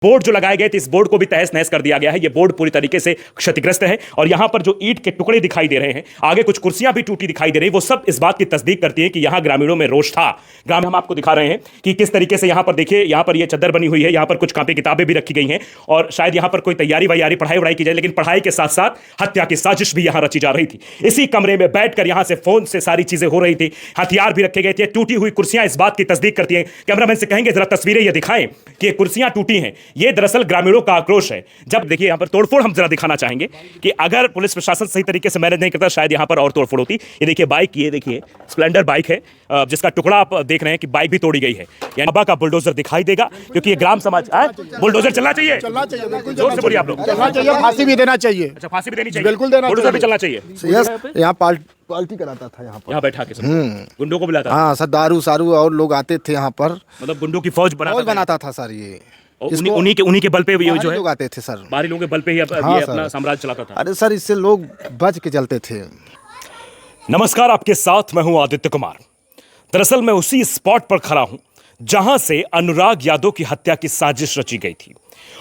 Board जो लगाए गए थे, इस बोर्ड को भी तहस नहस कर दिया गया है। ये बोर्ड पूरी तरीके से क्षतिग्रस्त है और यहां पर जो ईंट के टुकड़े दिखाई दे रहे हैं, आगे कुछ कुर्सियां भी टूटी दिखाई दे रही हैं, वो सब इस बात की तस्दीक करती है कि यहां ग्रामीणों में रोष था। ग्राम हम आपको दिखा रहे हैं कि किस तरीके से यहां पर देखिए, यहां पर ये चद्दर बनी हुई है, यहां पर कुछ कापी किताबें भी रखी गई हैं और शायद यहां पर कोई तैयारी वैयारी पढ़ाई वढ़ाई की जाए, लेकिन पढ़ाई के साथ साथ हत्या की साजिश भी यहां रची जा रही थी। इसी कमरे में बैठकर यहां से फोन से सारी चीजें हो रही थी, हथियार भी रखे गए थे। टूटी हुई कुर्सियां इस बात की तस्दीक करती हैं। कैमरामैन से कहेंगे जरा तस्वीरें ये दिखाएं कि ये कुर्सियां टूटी हैं। ये दरअसल ग्रामीणों का आक्रोश है। जब देखिए यहां पर तोड़फोड़ हम जरा दिखाना चाहेंगे कि अगर पुलिस प्रशासन सही तरीके से मैनेज नहीं करता, शायद यहां पर और तोड़फोड़ होती। ये देखिए बाइक, ये देखिए स्प्लेंडर बाइक है जिसका टुकड़ा आप देख रहे हैं कि बाइक भी तोड़ी गई है। यानी बाबा का बुलडोजर दिखाई देगा, क्योंकि ये ग्राम समाज बुलडोजर चलना चाहिए, जोर से बोलिए आप लोग। चलना चाहिए, फांसी भी देना चाहिए। अच्छा, फांसी भी देनी चाहिए, बिल्कुल देना चाहिए। बुलडोजर भी चलना चाहिए। यहाँ पार्टी कराता था, यहाँ बैठा के गुंडों को बुलाता। हाँ सर, दारू सारू और लोग आते थे यहाँ पर, मतलब गुंडों की फौज बनाता था सर। ये उन्हीं के बल पे ये जो है लोग आते थे सर, बाहरी लोगों के बल पे ही अपना साम्राज्य चलाता था। अरे सर, इससे लोग बच के चलते थे। नमस्कार, आपके साथ मैं हूं आदित्य कुमार। दरअसल मैं उसी स्पॉट पर खड़ा हूं जहां से अनुराग यादव की हत्या की साजिश रची गई थी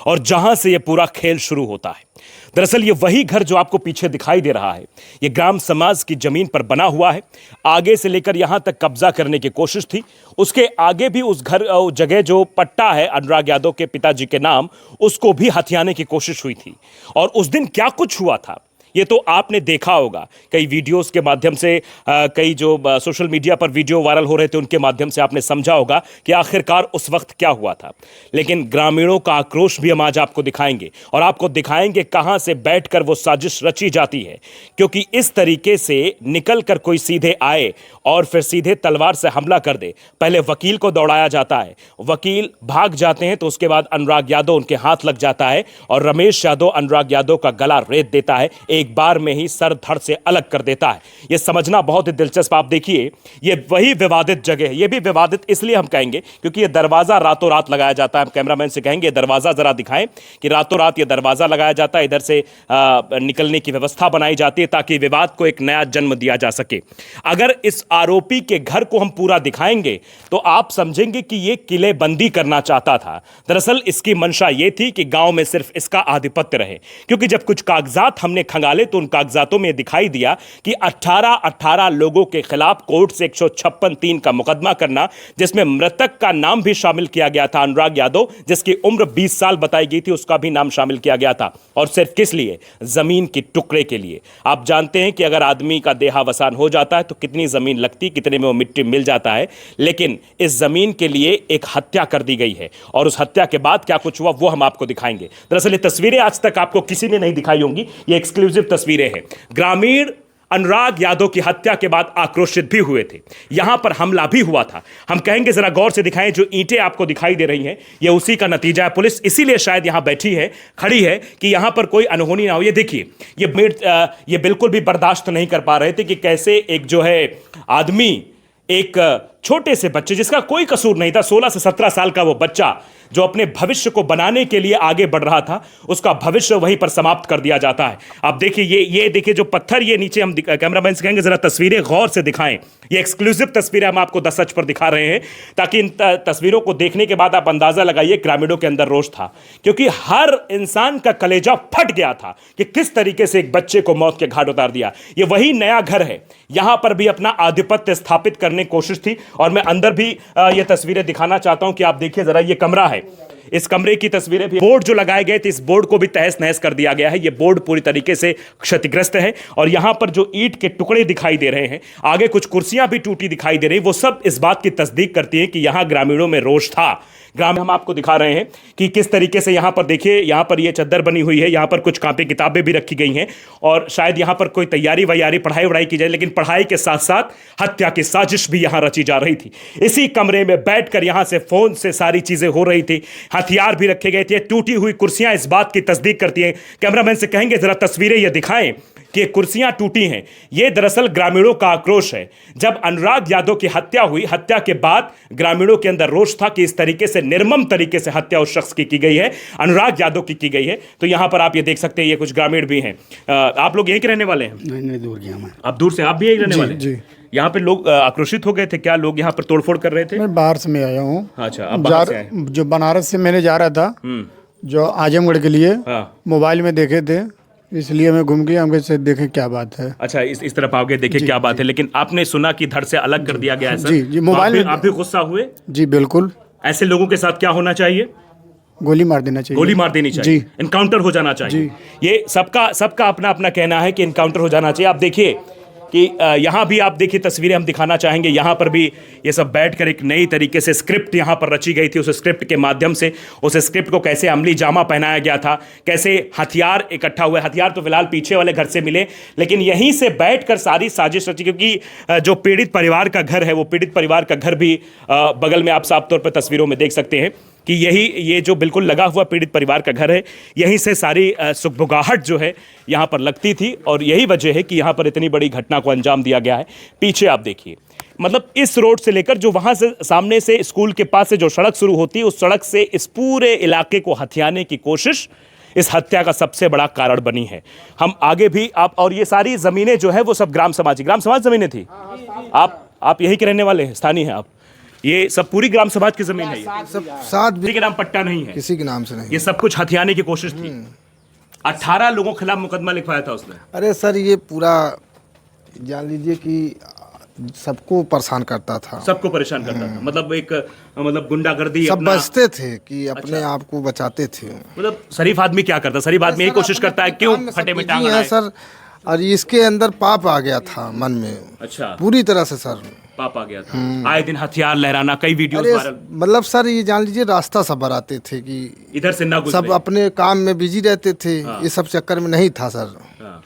और जहां से यह पूरा खेल शुरू होता है। दरअसल ये वही घर जो आपको पीछे दिखाई दे रहा है, ये ग्राम समाज की जमीन पर बना हुआ है। आगे से लेकर यहां तक कब्जा करने की कोशिश थी। उसके आगे भी उस घर जगह जो पट्टा है अनुराग यादव के पिताजी के नाम, उसको भी हथियाने की कोशिश हुई थी। और उस दिन क्या कुछ हुआ था ये तो आपने देखा होगा, कई वीडियोस के माध्यम से, कई जो सोशल मीडिया पर वीडियो वायरल हो रहे थे उनके माध्यम से आपने समझा होगा कि आखिरकार उस वक्त क्या हुआ था। लेकिन ग्रामीणों का आक्रोश भी हम आज आपको दिखाएंगे और आपको दिखाएंगे कहां से बैठकर वो साजिश रची जाती है। क्योंकि इस तरीके से निकल कर कोई सीधे आए और फिर सीधे तलवार से हमला कर दे। पहले वकील को दौड़ाया जाता है, वकील भाग जाते हैं तो उसके बाद अनुराग यादव उनके हाथ लग जाता है और रमेश यादव अनुराग यादव का गला रेत देता है, एक बार में ही सर धड़ से अलग कर देता है। यह समझना बहुत ही दिलचस्प। आप देखिए, यह वही विवादित जगह है। यह भी विवादित इसलिए हम कहेंगे क्योंकि यह दरवाजा रातों रात लगाया जाता है। हम कैमरामैन से कहेंगे दरवाजा जरा दिखाएं कि रातों रात यह दरवाजा लगाया जाता है, इधर से निकलने की व्यवस्था बनाई जाती है ताकि विवाद को एक नया जन्म दिया जा सके। अगर इस आरोपी के घर को हम पूरा दिखाएंगे तो आप समझेंगे कि यह किलेबंदी करना चाहता था। दरअसल इसकी मंशा यह थी कि गांव में सिर्फ इसका आधिपत्य रहे, क्योंकि जब कुछ कागजात हमने खंगाले तो उन कागजातों में दिखाई दिया कि 18 लोगों के खिलाफ कोर्ट से 156(3) का मुकदमा करना, जिसमें मृतक का नाम भी शामिल किया गया था। अनुराग यादव, जिसकी उम्र 20 साल बताई गई थी, उसका भी नाम शामिल किया गया था। और सिर्फ किस लिए? जमीन के टुकड़े के लिए। आप जानते हैं कि अगर आदमी का देहावसान हो जाता है तो कितनी जमीन लगती, कितने में वो मिट्टी मिल जाता है। लेकिन इस जमीन के लिए एक हत्या कर दी गई है और उस हत्या के बाद क्या कुछ हुआ वो हम आपको दिखाएंगे। दरअसल ये तस्वीरें आज तक आपको किसी ने नहीं दिखाई होंगी, ये एक्सक्लूसिव तस्वीरें हैं। ग्रामीण अनुराग यादव की हत्या के बाद आक्रोशित भी हुए थे, यहां पर हमला भी हुआ था। हम कहेंगे जरा गौर से दिखाएं, जो ईंटें आपको दिखाई दे रही हैं ये उसी का नतीजा है। पुलिस इसीलिए शायद यहां बैठी है, खड़ी है कि यहां पर कोई अनहोनी ना हो। ये देखिए, ये बिल्कुल भी बर्दाश्त नहीं कर पा रहे थे कि कैसे एक जो है आदमी, एक छोटे से बच्चे जिसका कोई कसूर नहीं था, 16 से 17 साल का वो बच्चा जो अपने भविष्य को बनाने के लिए आगे बढ़ रहा था, उसका भविष्य वहीं पर समाप्त कर दिया जाता है। अब देखिए, ये देखिए जो पत्थर, ये नीचे हम कैमरामैन से कहेंगे जरा तस्वीरें गौर से दिखाएं। ये एक्सक्लूसिव तस्वीरें हम आपको 10 सच पर दिखा रहे हैं ताकि इन तस्वीरों को देखने के बाद आप अंदाजा लगाइए ग्रामीणों के अंदर रोष था, क्योंकि हर इंसान का कलेजा फट गया था कि किस तरीके से एक बच्चे को मौत के घाट उतार दिया। ये वही नया घर है, यहां पर भी अपना आधिपत्य स्थापित करने की कोशिश थी। और मैं अंदर भी ये तस्वीरें दिखाना चाहता हूं कि आप देखिए जरा, ये कमरा है, इस कमरे की तस्वीरें भी। बोर्ड जो लगाए गए थे, इस बोर्ड को भी तहस नहस कर दिया गया है। यह बोर्ड पूरी तरीके से क्षतिग्रस्त है और यहां पर जो ईंट के टुकड़े दिखाई दे रहे हैं, आगे कुछ कुर्सियां भी टूटी दिखाई दे रही, वो सब इस बात की तस्दीक करती है कि यहां ग्रामीणों में रोष था। ग्राम हम आपको दिखा रहे हैं कि किस तरीके से यहां पर देखिए, यहां पर यह चद्दर बनी हुई है, यहां पर कुछ कापी किताबें भी रखी गई हैं और शायद यहां पर कोई तैयारी वैयारी पढ़ाई वढ़ाई की जाए, लेकिन पढ़ाई के साथ साथ हत्या की साजिश भी यहां रची जा रही थी। इसी कमरे में बैठकर यहां से फोन से सारी चीजें हो रही थी, हथियार भी रखे गए थे। टूटी हुई कुर्सियां इस बात की तस्दीक करती हैं। कैमरामैन से कहेंगे जरा तस्वीरें ये दिखाएं कि कुर्सियां टूटी हैं। यह दरअसल ग्रामीणों का आक्रोश है। जब अनुराग यादव की हत्या हुई, हत्या के बाद ग्रामीणों के अंदर रोष था कि इस तरीके से, निर्मम तरीके से हत्या उस शख्स की गई है, अनुराग यादव की गई है। तो यहां पर आप ये देख सकते हैं, ये कुछ ग्रामीण भी हैं। आप लोग यहीं के रहने वाले हैं? नहीं, दूर गया मैं। आप दूर से, आप भी यहीं रहने वाले हैं? जी। यहाँ पे लोग आक्रोशित हो गए थे क्या? लोग यहाँ पर तोड़फोड़ कर रहे थे? मैं बाहर से मैं आया हूँ। अच्छा, आप बाहर से आए? जो बनारस से मैंने जा रहा था, जो आजमगढ़ के लिए हाँ। मोबाइल में देखे थे, इसलिए मैं घूम गया, हमके से देखे क्या बात है। अच्छा, इस तरफ आओगे, देखे क्या बात है। लेकिन आपने सुना कि धड़ से अलग कर दिया गया है सर। जी, मोबाइल तो में आप भी गुस्सा हुए? जी बिल्कुल। ऐसे लोगों के साथ क्या होना चाहिए? गोली मार देना चाहिए। गोली मार देनी चाहिए, जी। इनकाउंटर हो जाना चाहिए। ये सबका अपना अपना कहना है कि इनकाउंटर हो जाना चाहिए। आप देखिए कि यहाँ भी आप देखिए तस्वीरें हम दिखाना चाहेंगे। यहाँ पर भी ये सब बैठकर एक नई तरीके से स्क्रिप्ट यहाँ पर रची गई थी। उस स्क्रिप्ट के माध्यम से उस स्क्रिप्ट को कैसे अमली जामा पहनाया गया था, कैसे हथियार इकट्ठा हुए। हथियार तो फिलहाल पीछे वाले घर से मिले, लेकिन यहीं से बैठकर सारी साजिश रची। क्योंकि जो पीड़ित परिवार का घर है, वो पीड़ित परिवार का घर भी बगल में आप साफ तौर पर तस्वीरों में देख सकते हैं कि ये जो बिल्कुल लगा हुआ पीड़ित परिवार का घर है, यहीं से सारी सुगबुगाहट जो है यहाँ पर लगती थी। और यही वजह है कि यहाँ पर इतनी बड़ी घटना को अंजाम दिया गया है। पीछे आप देखिए, मतलब इस रोड से लेकर जो वहाँ से सामने से स्कूल के पास से जो सड़क शुरू होती है, उस सड़क से इस पूरे इलाके को हथियाने की कोशिश इस हत्या का सबसे बड़ा कारण बनी है। हम आगे भी और ये सारी ज़मीनें जो है वो सब ग्राम समाज ज़मीनें थी। आप यही के रहने वाले हैं, स्थानीय हैं आप? ये सब पूरी ग्राम समाज की जमीन है? ये सब 7 किसी के नाम पट्टा नहीं है, किसी के नाम से नहीं। ये सब कुछ हथियाने की कोशिश थी। 18 लोगों के खिलाफ मुकदमा लिखवाया था उसने। अरे सर, ये पूरा जान लीजिए कि सबको परेशान करता था, सबको परेशान करता था। मतलब गुंडागर्दी सब अपना, बचते थे कि अपने आप को बचाते थे। मतलब शरीफ आदमी क्या करता? शरीफ आदमी यही कोशिश करता है, क्यों फटे में टांग है सर। और इसके अंदर पाप आ गया था मन में। अच्छा, पूरी तरह से सर पाप आ गया था। आए दिन हथियार लहराना, कई वीडियोस अरे वायरल। मतलब सर, ये जान लीजिए रास्ता सब बनाते थे कि इधर से ना गुजरे। सब अपने काम में बिजी रहते थे। ये सब चक्कर में नहीं था सर। हाँ।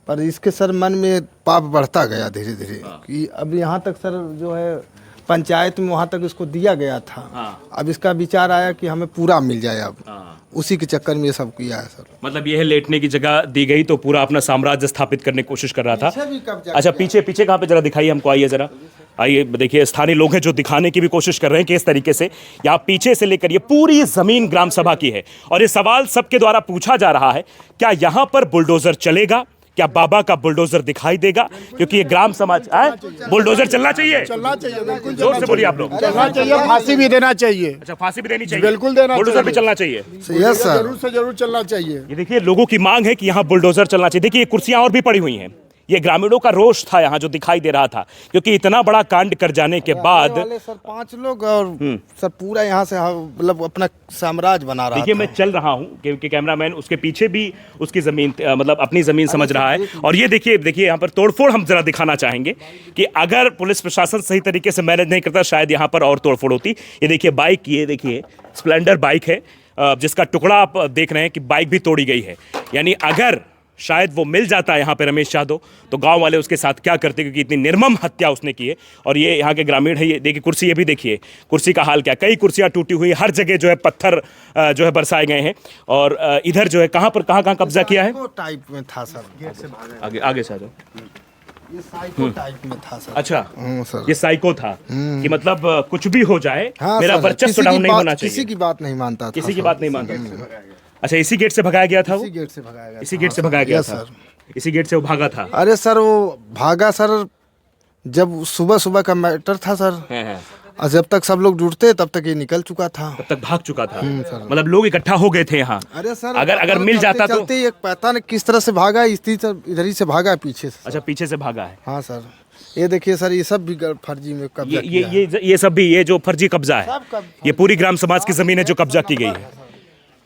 पर इसके सर मन में पाप बढ़ता गया धीरे धीरे कि अब यहाँ तक सर जो है पंचायत में वहाँ तक इसको दिया गया था। हाँ। अब इसका विचार आया कि हमें पूरा मिल जाए। अब हाँ। उसी के चक्कर में ये सब किया है सर। मतलब यह लेटने की जगह दी गई तो पूरा अपना साम्राज्य स्थापित करने की कोशिश कर रहा था। पीछे भी कब्जा अच्छा, पीछे कहाँ पे जरा दिखाइए हमको, आइए जरा, आइए देखिए। स्थानीय लोग हैं जो दिखाने की भी कोशिश कर रहे हैं कि इस तरीके से यहाँ पीछे से लेकर ये पूरी जमीन ग्राम सभा की है। और ये सवाल सबके द्वारा पूछा जा रहा है, क्या यहाँ पर बुलडोजर चलेगा? क्या बाबा का बुलडोजर दिखाई देगा? क्योंकि ये ग्राम समाज बुलडोजर चलना चाहिए। बिल्कुल जोर से बोलिए आप लोग। चलना चाहिए, फांसी भी देना चाहिए। अच्छा, फांसी भी देनी चाहिए? बिल्कुल देना बुलडोजर चाहिए। भी चलना चाहिए। यस सर, जरूर से जरूर चलना चाहिए। ये देखिए, लोगों की मांग है कि यहाँ बुलडोजर चलना चाहिए। देखिए, ये कुर्सियां और भी पड़ी हुई हैं। ये ग्रामीणों का रोष था यहाँ जो दिखाई दे रहा था, क्योंकि इतना बड़ा कांड कर जाने के बाद वाले सर 5 लोग और सर पूरा यहाँ से मतलब अपना साम्राज्य बना रहा देखिए, था। मैं चल रहा हूँ क्योंकि कैमरामैन उसके पीछे भी उसकी जमीन, मतलब अपनी जमीन समझ रहा है। और ये देखिए यहाँ पर तोड़फोड़ हम जरा दिखाना चाहेंगे कि अगर पुलिस प्रशासन सही तरीके से मैनेज नहीं करता, शायद यहाँ पर और तोड़फोड़ होती। ये देखिए बाइक, ये देखिए स्प्लेंडर बाइक है, जिसका टुकड़ा आप देख रहे हैं कि बाइक भी तोड़ी गई है। यानी अगर शायद वो मिल जाता यहाँ पे रमेश यादव, तो गांव वाले उसके साथ क्या करते, क्योंकि इतनी निर्मम हत्या उसने की है। और ये यहाँ के ग्रामीण है। ये देखिए कुर्सी, ये भी देखिए कुर्सी का हाल क्या, कई कुर्सियाँ टूटी हुई, हर जगह जो है पत्थर जो है बरसाए गए हैं। और इधर जो है कहाँ कब्जा किया है? टाइप में था सर। आगे से आ जाओ। ये साइको टाइप में था सर। अच्छा, सर ये साइको था कि मतलब कुछ भी हो जाए, हाँ मेरा सर, वर्चस्व डाउन नहीं होना चाहिए। किसी की बात नहीं मानता था, किसी की बात नहीं मानता। अच्छा, इसी गेट से भगाया गया था वो? इसी गेट से भगाया गया। इसी गेट से भगाया गया था? इसी गेट से वो भागा था? अरे सर, वो भागा सर जब सुबह का मैटर था सर। और जब तक सब लोग जुटते तब तक ये निकल चुका था, तब तक भाग चुका था। मतलब लोग इकट्ठा हो गए थे यहाँ। अरे सर, अगर मिल जाता तो चलते एक पता नहीं किस तरह से भागा, इधर ही से भागा पीछे से। अच्छा, पीछे से भागा है। हाँ सर, ये देखिए सर, ये सब भी फर्जी में कब्जा किया है। ये सब भी, ये जो फर्जी कब्जा है, ये पूरी ग्राम समाज की जमीन है जो कब्जा की गई है।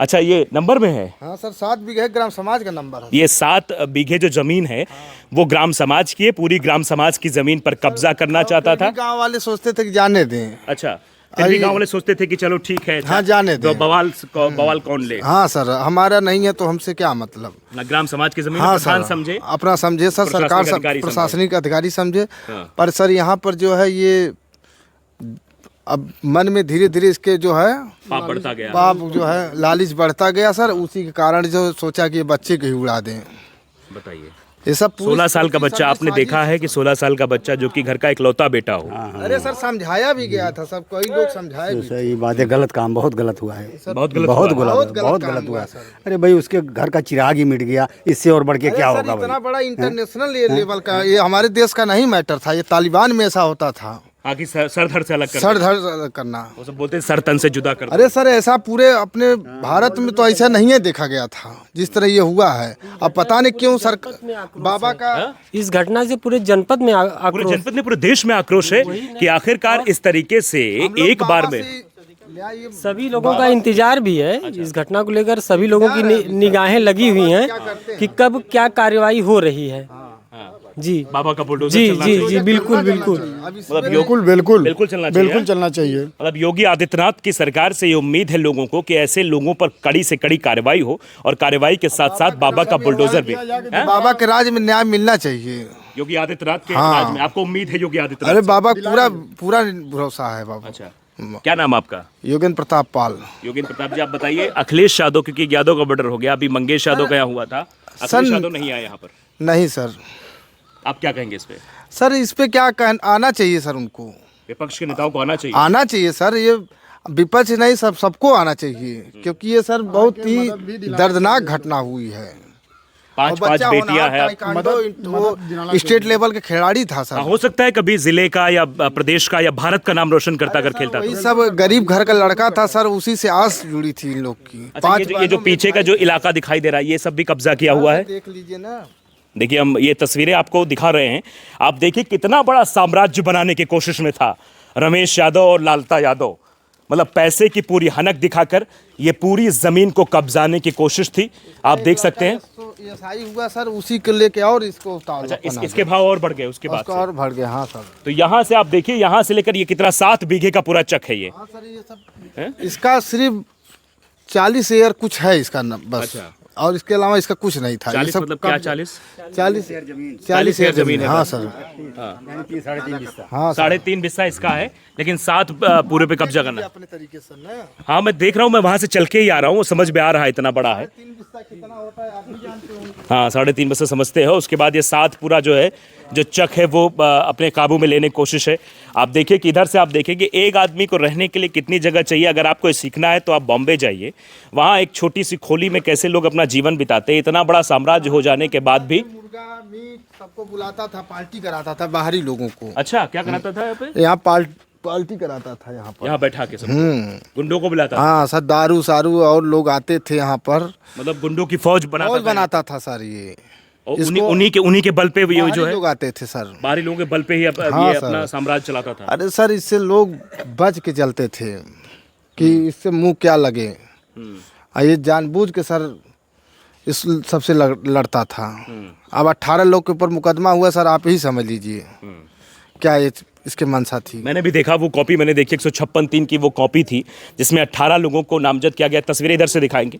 अच्छा, ये नंबर में है? हाँ सर, 7 बीघे ग्राम समाज का नंबर है। ये 7 बीघे जो जमीन है वो ग्राम समाज की है। पूरी ग्राम समाज की जमीन पर कब्जा करना चाहता था। गांव वाले सोचते थे कि जाने दें। अच्छा, फिर भी गांव वाले सोचते थे कि चलो ठीक है, हाँ जाने तो दें। बवाल कौन ले। हाँ सर, हमारा नहीं है तो हमसे क्या मतलब। ना ग्राम समाज की जमीन हाँ प्रधान सर, समझे, अपना समझे सर, सरकार प्रशासनिक अधिकारी समझे। पर सर यहाँ पर जो है ये अब मन में धीरे धीरे इसके जो है पाप बढ़ता गया। पाप जो है लालच बढ़ता गया सर। उसी के कारण जो सोचा कि ये बच्चे को ही उड़ा दें। बताइए, ये सब 16 साल का बच्चा, आपने देखा है कि 16 साल का बच्चा जो कि घर का इकलौता बेटा हो। अरे सर, समझाया भी गया था, सब कई लोग समझाए भी। सही बात है, गलत काम बहुत गलत हुआ है। बहुत गलत बहुत हुआ। गलत हुआ। अरे भाई, उसके घर का चिराग ही मिट गया, इससे और बढ़ के क्या होगा इतना भाई? बड़ा इंटरनेशनल लेवल का, ये हमारे देश का नहीं मैटर था, ये तालिबान में ऐसा होता था। आगे सर धड़ से अलग कर सर धड़ से अलग करना। वो सब बोलते हैं सर तन से जुदा कर दो। अरे सर ऐसा पूरे अपने भारत में तो ऐसा नहीं है देखा गया था जिस तरह ये हुआ है। अब पता नहीं क्यों सर बाबा का इस घटना से पूरे जनपद में पूरे आक्रोश, जनपद में, पूरे देश में आक्रोश है कि आखिरकार इस तरीके से एक बार में सभी लोगों का इंतजार भी है। इस घटना को लेकर सभी लोगों की निगाहें लगी हुई हैं कि कब क्या कार्रवाई हो रही है। जी बाबा का बुलडोजर जी चलना जी चाहिए। जी बिल्कुल बिल्कुल। मतलब बिल्कुल बिल्कुल बिल्कुल चलना चाहिए। बिल्कुल चलना चाहिए। मतलब योगी आदित्यनाथ की सरकार से ये उम्मीद है लोगों को कि ऐसे लोगों पर कड़ी से कड़ी कार्रवाई हो और कार्रवाई के साथ साथ बाबा का बुलडोजर भी। हैं? बाबा के राज में न्याय मिलना चाहिए। योगी आदित्यनाथ के राज में आपको उम्मीद है योगी आदित्यनाथ अरे से? बाबा पूरा पूरा भरोसा है बाबा। अच्छा, क्या नाम आपका? योगेंद्र प्रताप पाल। योगेंद्र प्रताप जी, आप बताइए अखिलेश यादव, क्योंकि यादव का मर्डर हो गया, अभी मंगेश यादव का यहाँ हुआ था, अखिलेश यादव नहीं आया यहाँ पर, नहीं सर। आप क्या कहेंगे इस पे? सर इस पे क्या आना चाहिए सर, उनको विपक्ष के नेताओं को आना चाहिए। आना चाहिए सर। ये विपक्ष नहीं सबको आना चाहिए क्योंकि ये सर बहुत ही दर्दनाक घटना हुई है। पांच बेटियां हैं। वो स्टेट लेवल के खिलाड़ी था सर। हो सकता है कभी जिले का या प्रदेश का या भारत का नाम रोशन करता अगर खेलता वही तो। सब गरीब घर का लड़का था सर, उसी से आस जुड़ी थी इन लोग की। अच्छा, ये जो पीछे का जो इलाका दिखाई दे रहा है ये सब भी कब्जा किया हुआ है। देख लीजिए ना। देखिए हम ये तस्वीरें आपको दिखा रहे हैं, आप देखिए कितना बड़ा साम्राज्य बनाने की कोशिश में था रमेश यादव और लालता यादव। मतलब पैसे की पूरी हनक दिखाकर ये पूरी जमीन को कब्जाने की कोशिश थी। आप देख सकते हैं ऐसा हुआ सर, उसी को लेके और इसको उतार। अच्छा, इसके भाव और बढ़ गए उसके बाद से। और बढ़ गया। हाँ सर। तो यहाँ से आप देखिए, यहाँ से लेकर ये कितना 7 बीघे का पूरा चक है ये। हाँ सर, ये सब इसका सिर्फ 40 एकड़ कुछ है इसका बस। अच्छा। और इसके अलावा इसका कुछ नहीं था। 40 ये सब मतलब क्या? 40 40 एकड़ जमीन है। हाँ सर। हाँ सर। 3.5 बिस्सा इसका है, लेकिन 7 पूरे पे कब्जा करना है। अपने तरीके से ना। हाँ मैं देख रहा हूँ, मैं वहां से चल के ही आ रहा हूँ, समझ में आ रहा है इतना बड़ा है। 3 बिस्सा कितना होता है आप भी जानते हो। हाँ 3.5 बिस्सा समझते हो। उसके बाद ये 7 पूरा जो है जो चक है वो अपने काबू में लेने की कोशिश है। आप देखिए कि इधर से आप देखेंगे एक आदमी को रहने के लिए कितनी जगह चाहिए। अगर आपको सीखना है तो आप बॉम्बे जाइए, वहाँ एक छोटी सी खोली में कैसे लोग अपना जीवन बिताते हैं। इतना बड़ा साम्राज्य हो जाने के बाद भी। मुर्गा मीट सबको बुलाता था, पार्टी कराता था बाहरी लोगों को। अच्छा, क्या कराता था यहाँ पे? यहाँ पार्टी कराता था यहाँ पर। यहाँ बैठा के सब गुंडों को बुलाता था। हाँ सर, दारू सारू और लोग आते थे यहाँ पर। मतलब गुंडों की फौज बनाता था सर ये। और उन्हीं के बल पे ये जो है लोग आते थे सर। बाहरी लोगों के बल पे ही ये अपना साम्राज्य चलाता था। अरे सर इससे लोग बच के चलते थे कि इससे मुंह क्या लगे। ये जानबूझ के सर इस सबसे लड़ता था। अब 18 लोग के ऊपर मुकदमा हुआ सर, आप ही समझ लीजिए क्या इसके मंशा थी। मैंने भी देखा वो कॉपी, मैंने देखी 156(3) की वो कॉपी थी जिसमें 18 लोगों को नामजद किया गया। तस्वीरें इधर से दिखाएंगे।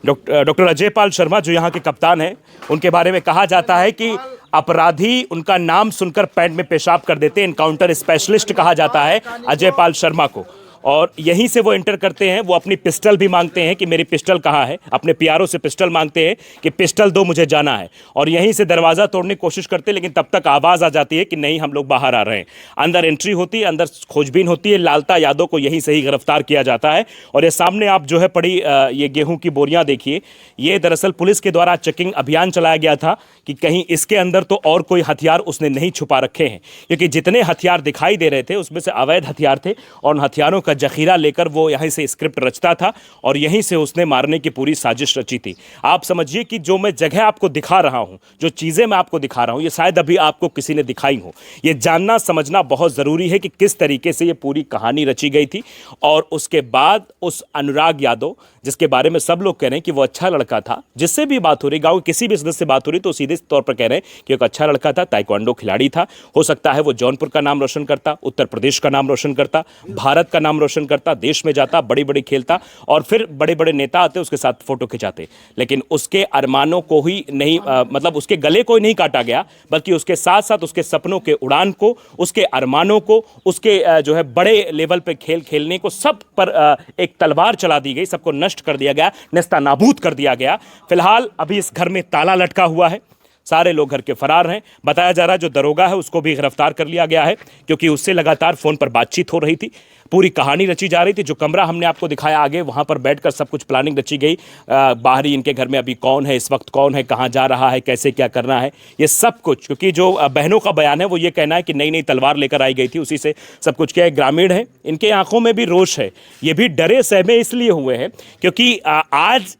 डॉक्टर अजय पाल शर्मा जो यहाँ के कप्तान हैं, उनके बारे में कहा जाता है कि अपराधी उनका नाम सुनकर पैंट में पेशाब कर देते। एनकाउंटर स्पेशलिस्ट कहा जाता है अजय पाल शर्मा को, और यहीं से वो एंटर करते हैं। वो अपनी पिस्टल भी मांगते हैं कि मेरी पिस्टल कहाँ है, अपने पियारों से पिस्टल मांगते हैं कि पिस्टल दो, मुझे जाना है। और यहीं से दरवाज़ा तोड़ने की कोशिश करते हैं, लेकिन तब तक आवाज़ आ जाती है कि नहीं हम लोग बाहर आ रहे हैं। अंदर एंट्री होती है, अंदर खोजबीन होती है। लालता यादव को यहीं से ही गिरफ्तार किया जाता है। और ये सामने आप जो है पड़ी ये गेहूं की बोरियां देखिए, ये दरअसल पुलिस के द्वारा चेकिंग अभियान चलाया गया था कि कहीं इसके अंदर तो और कोई हथियार उसने नहीं छुपा रखे हैं, क्योंकि जितने हथियार दिखाई दे रहे थे उसमें से अवैध हथियार थे। और उन हथियारों का जखीरा लेकर वो यहीं से स्क्रिप्ट रचता था और यहीं से उसने मारने की पूरी साजिश रची थी। आप समझिए कि जो मैं जगह आपको दिखा रहा हूं, जो चीज़ें मैं आपको दिखा रहा हूं, ये शायद अभी आपको किसी ने दिखाई हो। ये जानना समझना बहुत ज़रूरी है कि किस तरीके से ये पूरी कहानी रची गई थी। और उसके बाद उस अनुराग यादव, जिसके बारे में सब लोग कह रहे हैं कि वो अच्छा लड़का था, जिससे भी बात हो रही, गाँव किसी भी सदस्य से बात हो रही तो सीधे तौर पर कह रहे हैं कि एक अच्छा लड़का था, ताइक्वांडो खिलाड़ी था। हो सकता है वो जौनपुर का नाम रोशन करता, उत्तर प्रदेश का नाम रोशन करता, भारत का नाम रोशन करता, देश में जाता, बड़ी बड़ी खेलता, और फिर बड़े बड़े नेता आते उसके साथ फोटो खिंचाते। लेकिन उसके अरमानों को ही नहीं मतलब उसके गले को ही नहीं काटा गया, बल्कि उसके साथ साथ उसके सपनों के उड़ान को, उसके अरमानों को, उसके जो है बड़े लेवल पे खेल खेलने को, सब पर एक तलवार चला दी गई, सबको नष्ट कर दिया गया, नेस्ता नाबूद कर दिया गया। फिलहाल अभी इस घर में ताला लटका हुआ है। सारे लोग घर के फरार हैं। बताया जा रहा है जो दरोगा है उसको भी गिरफ्तार कर लिया गया है, क्योंकि उससे लगातार फोन पर बातचीत हो रही थी, पूरी कहानी रची जा रही थी। जो कमरा हमने आपको दिखाया आगे, वहां पर बैठकर सब कुछ प्लानिंग रची गई। बाहरी इनके घर में अभी कौन है, इस वक्त कौन है, कहाँ जा रहा है, कैसे क्या करना है, ये सब कुछ। क्योंकि जो बहनों का बयान है वो ये कहना है कि नई नई तलवार लेकर आई गई थी, उसी से सब कुछ किया है। ग्रामीण है, इनके आंखों में भी रोष है, ये भी डरे सहमे इसलिए हुए हैं क्योंकि आज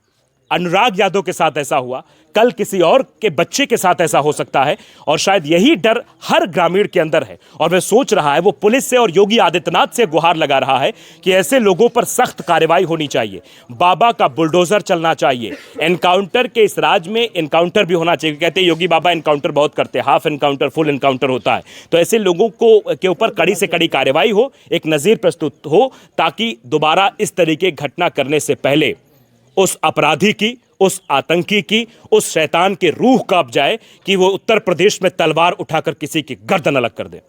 अनुराग यादव के साथ ऐसा हुआ, कल किसी और के बच्चे के साथ ऐसा हो सकता है, और शायद यही डर हर ग्रामीण के अंदर है। और वह सोच रहा है, वो पुलिस से और योगी आदित्यनाथ से गुहार लगा रहा है कि ऐसे लोगों पर सख्त कार्रवाई होनी चाहिए, बाबा का बुलडोजर चलना चाहिए, एनकाउंटर के इस राज में एनकाउंटर भी होना चाहिए। कहते हैं योगी बाबा एनकाउंटर बहुत करते हैं, हाफ एनकाउंटर, फुल एनकाउंटर होता है। तो ऐसे लोगों को के ऊपर कड़ी से कड़ी कार्रवाई हो, एक नज़ीर प्रस्तुत हो, ताकि दोबारा इस तरीके की घटना करने से पहले उस अपराधी की, उस आतंकी की, उस शैतान के रूह कांप जाए कि वो उत्तर प्रदेश में तलवार उठाकर किसी की गर्दन अलग कर दे।